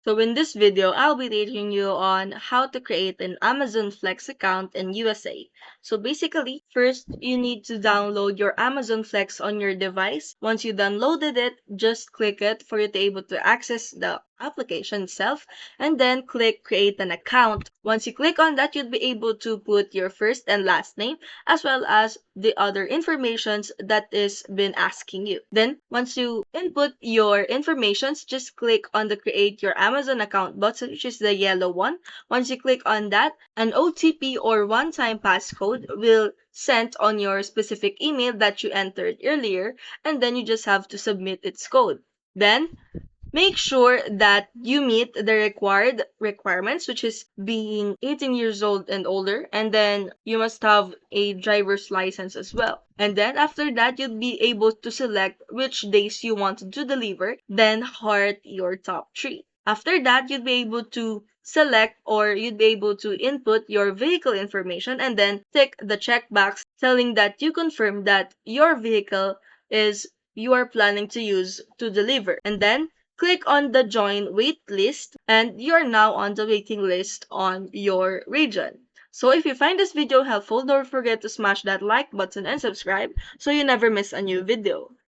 So in this video, I'll be teaching you on how to create an Amazon Flex account in USA. So basically, first you need to download your Amazon Flex on your device. Once you downloaded it, just click it for you to able to access the application itself and then click create an account. Once you click on that, you'll be able to put your first and last name as well as the other informations that is been asking you. Then once you input your informations, just click on the create your Amazon account button, which is the yellow one. Once you click on that, an OTP or one-time passcode will sent on your specific email that you entered earlier, and then you just have to submit its code. Then make sure that you meet the required requirements, which is being 18 years old and older, and then you must have a driver's license as well. And then after that, you'll be able to select which days you want to deliver, then heart your top three. After that, you'll be able to select or you'd be able to input your vehicle information and then tick the checkbox telling that you confirm that your vehicle is you are planning to use to deliver. And then click on the join wait list and you're now on the waiting list on your region. So if you find this video helpful, don't forget to smash that like button and subscribe so you never miss a new video.